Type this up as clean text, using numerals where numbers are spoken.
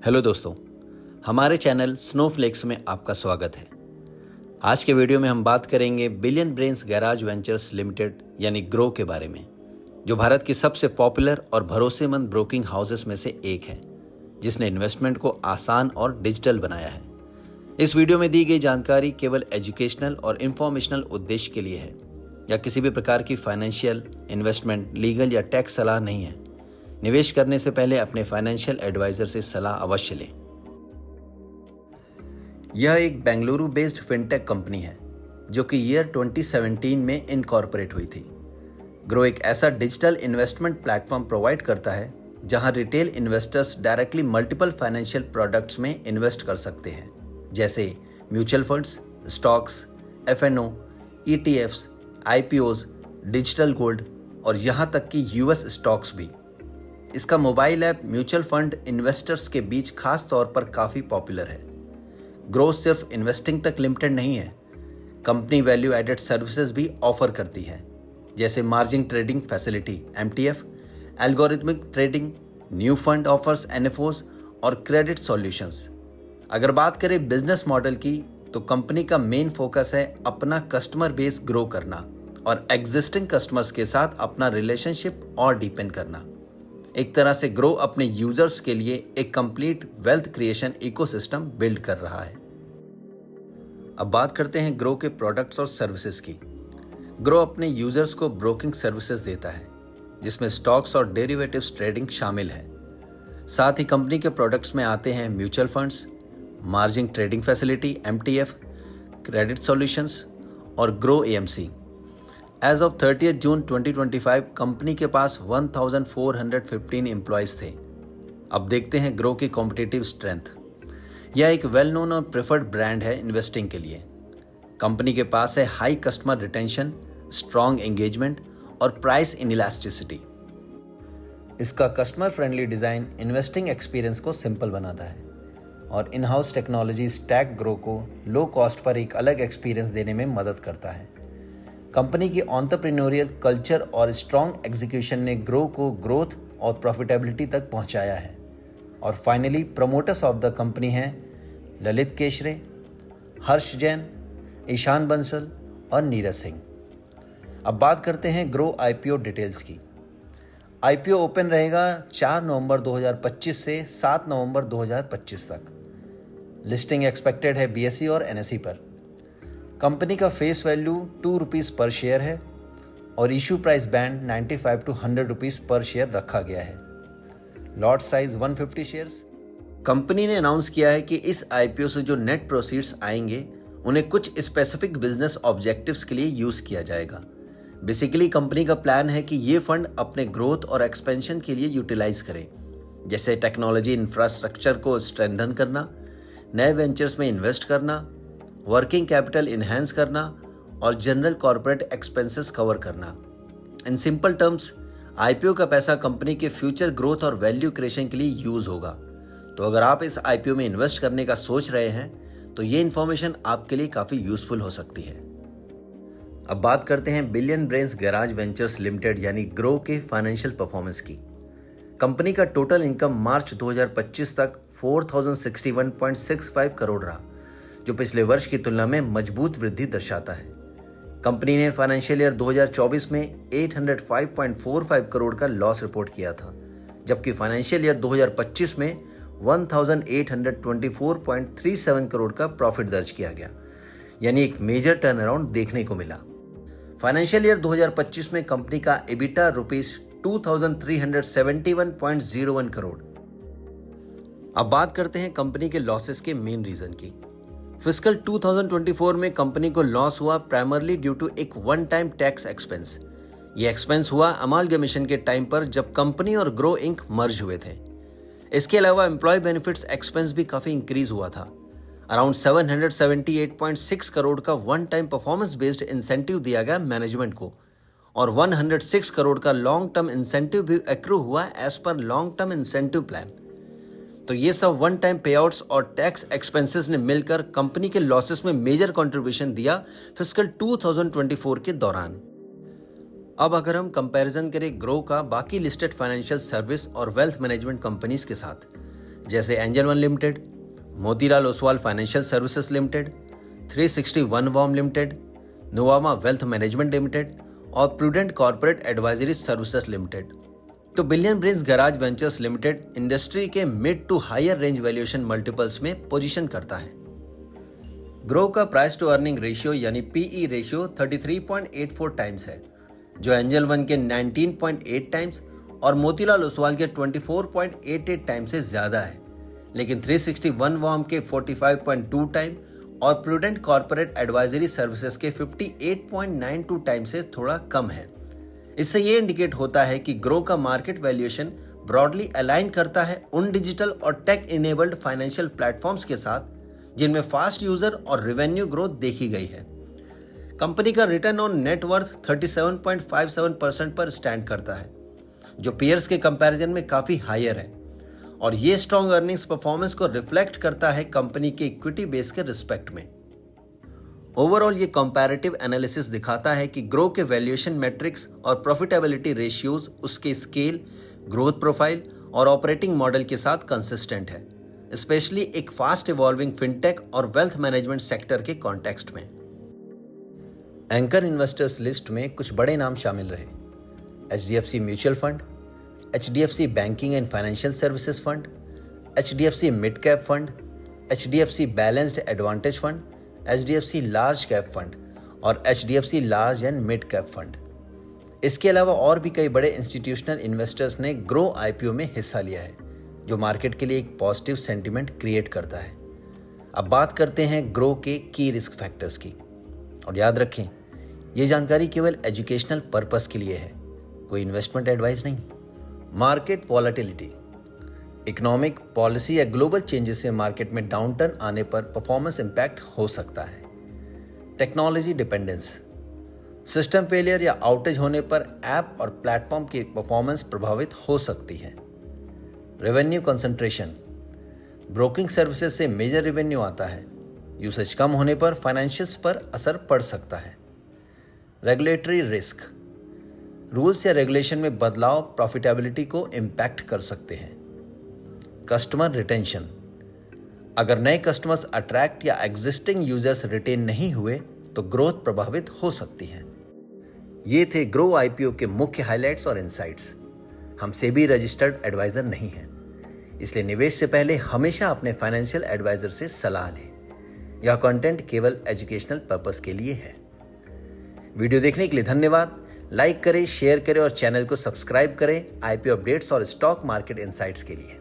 Hello दोस्तों, हमारे channel snowflakes में आपका स्वागत है। आज के वीडियो में हम बात करेंगे billion Brains Garage Ventures limited यानी ग्रो के बारे में, जो भारत की सबसे पॉपुलर और भरोसेमंद ब्रोकिंग हाउसेस में से एक है, जिसने इन्वेस्टमेंट को आसान और डिजिटल बनाया है। इस वीडियो में दी गई जानकारी केवल एजुकेशनल और इंफॉर्मेशनल उद्देश्य के लिए है या किसी भी प्रकार की फाइनेंशियल, इन्वेस्टमेंट, लीगल या टैक्स सलाह नहीं है। निवेश करने से पहले अपने फाइनेंशियल एडवाइजर से सलाह अवश्य लें। यह एक बेंगलुरु बेस्ड फिनटेक कंपनी है जो कि ईयर 2017 में इनकॉर्पोरेट हुई थी। ग्रो एक ऐसा डिजिटल इन्वेस्टमेंट प्लेटफॉर्म प्रोवाइड करता है जहां retail investors directly multiple financial products में इन्वेस्ट कर सकते हैं, जैसे mutual funds, stocks, FnO, ETFs, IPOs, digital gold और यहां तक कि यूएस स्टॉक्स भी। इसका mobile app mutual fund investors के बीच खास तौर पर काफ़ी पॉपुलर है। ग्रो सिर्फ इन्वेस्टिंग तक लिमिटेड नहीं है, कंपनी वैल्यू एडेड सर्विसेज भी ऑफर करती है, जैसे margin trading facility MTF, algorithmic trading, new fund offers NFOs और क्रेडिट सॉल्यूशंस। अगर बात करें बिजनेस मॉडल की, तो कंपनी का मेन फोकस है अपना कस्टमर बेस ग्रो करना और एग्जिस्टिंग कस्टमर्स के साथ अपना रिलेशनशिप और डीपेन करना। एक तरह से ग्रो अपने यूजर्स के लिए एक complete wealth creation ecosystem build कर रहा है। अब बात करते हैं ग्रो के प्रोडक्ट्स और सर्विसेज की। ग्रो अपने यूजर्स को ब्रोकिंग सर्विसेज देता है, जिसमें स्टॉक्स और डेरिवेटिव्स ट्रेडिंग शामिल है। साथ ही कंपनी के प्रोडक्ट्स में आते हैं mutual funds, margin trading facility MTF, credit solutions और Groww AMC. As of 30 June 2025 company के पास 1415 एम्प्लॉयज थे। अब देखते हैं ग्रो की कॉम्पिटिटिव स्ट्रेंथ। यह एक वेल नोन और प्रेफर्ड ब्रांड है इन्वेस्टिंग के लिए। कंपनी के पास है high customer retention, strong engagement और प्राइस इनइलास्टिसिटी। इसका customer friendly design investing experience को सिंपल बनाता है और in house technology stack grow को लो कॉस्ट पर एक अलग एक्सपीरियंस देने में मदद करता है। कंपनी की एंटरप्रेन्योरियल कल्चर और स्ट्रॉन्ग एग्जीक्यूशन ने ग्रो को ग्रोथ और प्रॉफिटेबिलिटी तक पहुंचाया है। और finally promoters of the company हैं ललित केशरे, हर्ष जैन, ईशान बंसल और नीरज सिंह। अब बात करते हैं ग्रो आईपीओ डिटेल्स की। आईपीओ ओपन रहेगा 4 नवंबर 2025 से 7 नवंबर 2025 तक। लिस्टिंग एक्सपेक्टेड है बीएसई और एनएसई पर। कंपनी का फेस वैल्यू ₹2 पर शेयर है और issue price band 95 to 100 rupees पर शेयर रखा गया है। Lot size 150 shares. कंपनी ने अनाउंस किया है कि इस आईपीओ से जो नेट प्रोसीड्स आएंगे उन्हें कुछ स्पेसिफिक बिजनेस ऑब्जेक्टिव्स के लिए यूज किया जाएगा। बेसिकली कंपनी का प्लान है कि ये फंड अपने ग्रोथ और एक्सपेंशन के लिए यूटिलाइज करें, जैसे टेक्नोलॉजी इंफ्रास्ट्रक्चर को स्ट्रेंथन करना, नए वेंचर्स में इन्वेस्ट करना, वर्किंग कैपिटल इन्हेंस करना और जनरल कॉर्पोरेट एक्सपेंसेस कवर करना। इन सिंपल टर्म्स, आईपीओ का पैसा कंपनी के फ्यूचर ग्रोथ और वैल्यू क्रिएशन के लिए यूज होगा। तो अगर आप इस आईपीओ में इन्वेस्ट करने का सोच रहे हैं तो ये इन्फॉर्मेशन आपके लिए काफ़ी यूजफुल हो सकती है। अब बात करते हैं billion Brains Garage Ventures limited यानी ग्रो के फाइनेंशियल परफॉर्मेंस की। कंपनी का टोटल इनकम मार्च 2025 तक 4061.65 करोड़ रहा, जो पिछले वर्ष की तुलना में मजबूत वृद्धि दर्शाता है। कंपनी ने फाइनेंशियल ईयर 2024 में 805.45 करोड़ का लॉस रिपोर्ट किया था, जबकि फाइनेंशियल ईयर 2025 में 1824.37 करोड़ का प्रॉफिट दर्ज किया गया, यानी एक मेजर टर्न अराउंड देखने को मिला। फाइनेंशियल ईयर 2025 में कंपनी का एबिटा ₹2371.01 करोड़। अब बात करते हैं कंपनी के लॉसेस के मेन रीजन की। फिस्कल 2024 में कंपनी को लॉस हुआ प्राइमरली ड्यू टू एक वन टाइम टैक्स एक्सपेंस। ये एक्सपेंस हुआ अमालगमेशन के टाइम पर जब कंपनी और ग्रो इंक मर्ज हुए थे। इसके अलावा एम्प्लॉय बेनिफिट्स एक्सपेंस भी काफ़ी इंक्रीज हुआ था। अराउंड 778.6 करोड़ का one time performance based incentive दिया गया मैनेजमेंट को और 106 करोड़ का लॉन्ग टर्म इंसेंटिव भी एक्रू हुआ as per long term incentive plan. तो ये सब वन टाइम पेआउट्स और टैक्स एक्सपेंसेस ने मिलकर कंपनी के लॉसेस में मेजर कंट्रीब्यूशन दिया फिस्कल 2024 के दौरान। अब अगर हम कंपैरिजन करें ग्रो का बाकी लिस्टेड फाइनेंशियल सर्विस और वेल्थ मैनेजमेंट कंपनीज के साथ, जैसे Angel One Limited, Motilal Oswal Financial Services Limited, 361 वॉम Limited, Nuvama Wealth Management Limited और Prudent Corporate Advisory Services Limited. तो Billion Brains Garage Ventures Limited industry के mid to higher range valuation multiples में position करता है। ग्रो का प्राइस टू अर्निंग रेशियो यानी PE ratio 33.84 times है, जो एंजल वन के 19.8 टाइम्स और मोतीलाल ओसवाल के 24.88 टाइम्स से ज्यादा है, लेकिन 361 वॉम के 45.2 टाइम और प्रूडेंट कॉर्पोरेट एडवाइजरी सर्विसेज के 58.92 टाइम से थोड़ा कम है। इससे ये इंडिकेट होता है कि ग्रो का मार्केट वैल्यूएशन ब्रॉडली अलाइन करता है उन डिजिटल और टेक इनेबल्ड फाइनेंशियल प्लेटफॉर्म्स के साथ जिनमें फास्ट यूजर और रेवेन्यू ग्रोथ देखी गई है। कंपनी का रिटर्न ऑन नेट वर्थ 37.57% पर स्टैंड करता है, जो पीयर्स के कंपैरिजन में काफी हायर है और ये स्ट्रॉन्ग अर्निंग्स परफॉर्मेंस को रिफ्लेक्ट करता है कंपनी के इक्विटी बेस के रिस्पेक्ट में। ओवरऑल ये कंपैरेटिव एनालिसिस दिखाता है कि ग्रो के वैल्यूएशन मैट्रिक्स और प्रॉफिटेबिलिटी रेशियोज उसके स्केल, ग्रोथ प्रोफाइल और ऑपरेटिंग मॉडल के साथ कंसिस्टेंट है, स्पेशली एक फास्ट इवॉल्विंग फिनटेक और वेल्थ मैनेजमेंट सेक्टर के कॉन्टेक्स्ट में। एंकर इन्वेस्टर्स लिस्ट में कुछ बड़े नाम शामिल रहे: HDFC mutual fund, HDFC banking and financial services fund, HDFC mid cap fund, HDFC balanced advantage fund, HDFC large cap fund और HDFC large and mid cap fund. इसके अलावा और भी कई बड़े इंस्टीट्यूशनल इन्वेस्टर्स ने ग्रो IPO में हिस्सा लिया है, जो मार्केट के लिए एक पॉजिटिव सेंटिमेंट क्रिएट करता है। अब बात करते हैं ग्रो के की रिस्क फैक्टर्स की, और याद रखें ये जानकारी केवल एजुकेशनल पर्पस के लिए है, कोई इन्वेस्टमेंट एडवाइस नहीं। मार्केट वॉलेटिलिटी, इकोनॉमिक पॉलिसी या ग्लोबल चेंजेस से मार्केट में डाउनटर्न आने पर परफॉर्मेंस इंपैक्ट हो सकता है। टेक्नोलॉजी डिपेंडेंस, सिस्टम फेलियर या आउटेज होने पर ऐप और प्लेटफॉर्म की परफॉर्मेंस प्रभावित हो सकती है। रेवेन्यू कंसंट्रेशन, ब्रोकिंग सर्विसेज से मेजर रेवेन्यू आता है, यूसेज कम होने पर फाइनेंशियल्स पर असर पड़ सकता है। रेगुलेटरी रिस्क, रूल्स या रेगुलेशन में बदलाव प्रॉफिटेबिलिटी को इम्पैक्ट कर सकते हैं। कस्टमर रिटेंशन, अगर नए कस्टमर्स अट्रैक्ट या एग्जिस्टिंग यूजर्स रिटेन नहीं हुए तो ग्रोथ प्रभावित हो सकती है। ये थे ग्रो IPO के मुख्य हाइलाइट्स और इनसाइट्स। हम सेबी रजिस्टर्ड एडवाइजर नहीं हैं, इसलिए निवेश से पहले हमेशा अपने फाइनेंशियल एडवाइजर से सलाह लें। यह कंटेंट केवल एजुकेशनल पर्पस के लिए है। वीडियो देखने के लिए धन्यवाद। लाइक करें, शेयर करें और चैनल को सब्सक्राइब करें IPO अपडेट्स और स्टॉक मार्केट इनसाइट्स के लिए।